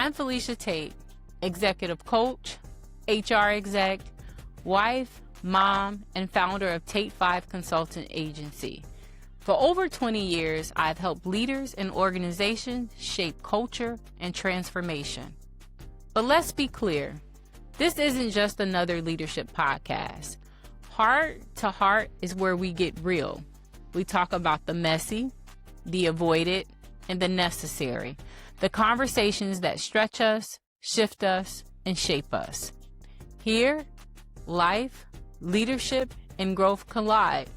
I'm Felicia Tate, executive coach, HR exec, wife, mom, and founder of Tate 5 Consultant Agency. For over 20 years, I've helped leaders and organizations shape culture and transformation. But let's be clear, this isn't just another leadership podcast. Heart to Heart is where we get real. We talk about the messy, the avoided, and the necessary. The conversations that stretch us, shift us, and shape us. Here, life, leadership, and growth collide.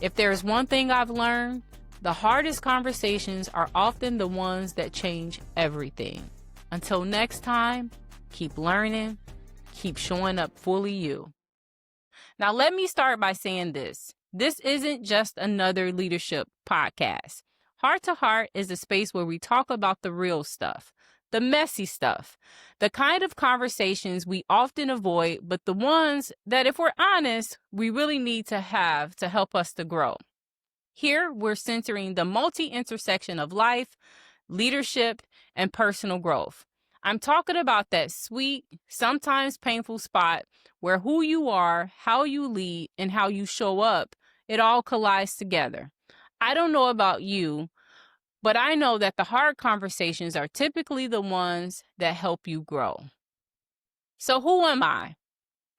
If there's one thing I've learned, the hardest conversations are often the ones that change everything. Until next time, keep learning, keep showing up fully you. Now, let me start by saying this. This isn't just another leadership podcast. Heart to Heart is a space where we talk about the real stuff, the messy stuff, the kind of conversations we often avoid, but the ones that, if we're honest, we really need to have to help us to grow. Here, we're centering the multi-intersection of life, leadership, and personal growth. I'm talking about that sweet, sometimes painful spot where who you are, how you lead, and how you show up, it all collides together. I don't know about you, but I know that the hard conversations are typically the ones that help you grow. So who am I?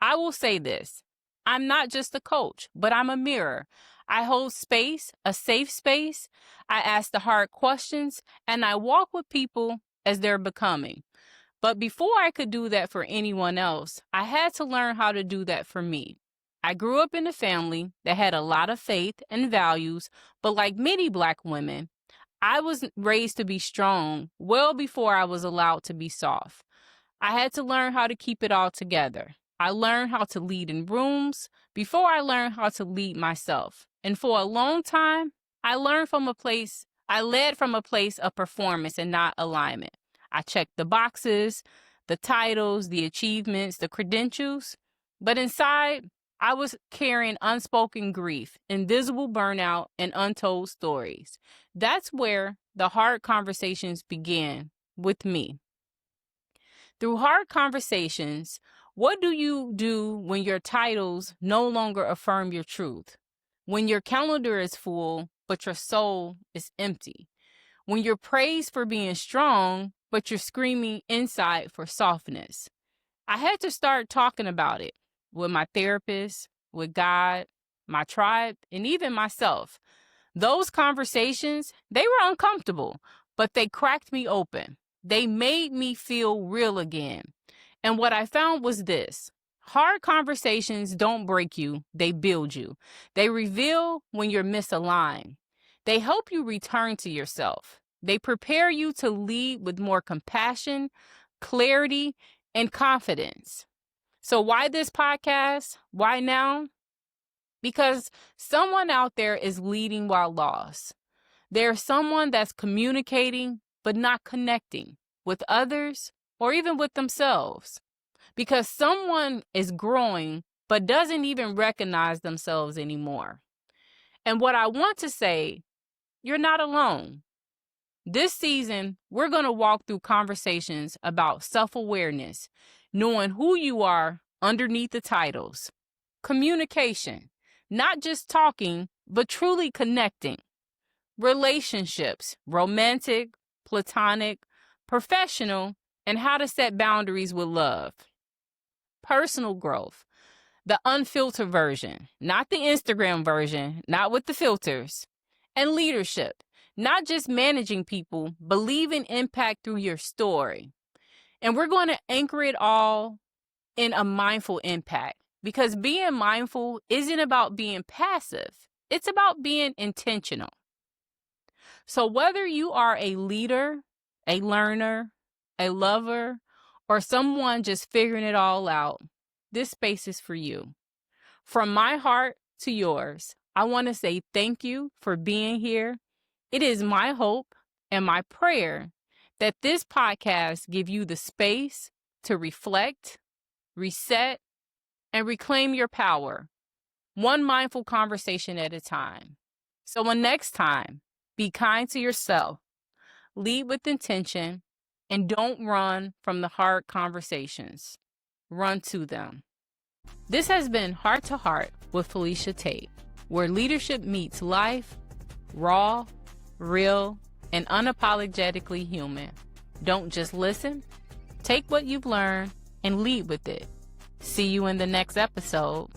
I will say this. I'm not just a coach, but I'm a mirror. I hold space, a safe space. I ask the hard questions, and I walk with people as they're becoming. But before I could do that for anyone else, I had to learn how to do that for me. I grew up in a family that had a lot of faith and values, but like many Black women, I was raised to be strong well before I was allowed to be soft. I had to learn how to keep it all together. I learned how to lead in rooms before I learned how to lead myself. And for a long time, I led from a place of performance and not alignment. I checked the boxes, the titles, the achievements, the credentials, but inside, I was carrying unspoken grief, invisible burnout, and untold stories. That's where the hard conversations began with me. Through hard conversations, what do you do when your titles no longer affirm your truth? When your calendar is full, but your soul is empty? When you're praised for being strong, but you're screaming inside for softness? I had to start talking about it with my therapist, with God, my tribe, and even myself. Those conversations, they were uncomfortable, but they cracked me open. They made me feel real again. And what I found was this. Hard conversations don't break you, they build you. They reveal when you're misaligned. They help you return to yourself. They prepare you to lead with more compassion, clarity, and confidence. So why this podcast? Why now? Because someone out there is leading while lost. There's someone that's communicating but not connecting with others or even with themselves. Because someone is growing but doesn't even recognize themselves anymore. And what I want to say, you're not alone. This season, we're going to walk through conversations about self-awareness, knowing who you are underneath the titles. Communication, not just talking, but truly connecting. Relationships, romantic, platonic, professional, and how to set boundaries with love. Personal growth, the unfiltered version, not the Instagram version, not with the filters. And leadership, not just managing people, but leaving impact through your story. And we're going to anchor it all in a mindful impact, because being mindful isn't about being passive. It's about being intentional. So whether you are a leader, a learner, a lover, or someone just figuring it all out, this space is for you. From my heart to yours, I want to say thank you for being here. It is my hope and my prayer that this podcast give you the space to reflect, reset, and reclaim your power, one mindful conversation at a time. So next time, be kind to yourself, lead with intention, And don't run from the hard conversations. Run to them. This has been Heart to Heart with Felicia Tate, where leadership meets life, raw, real, and unapologetically human. Don't just listen. Take what you've learned and lead with it. See you in the next episode.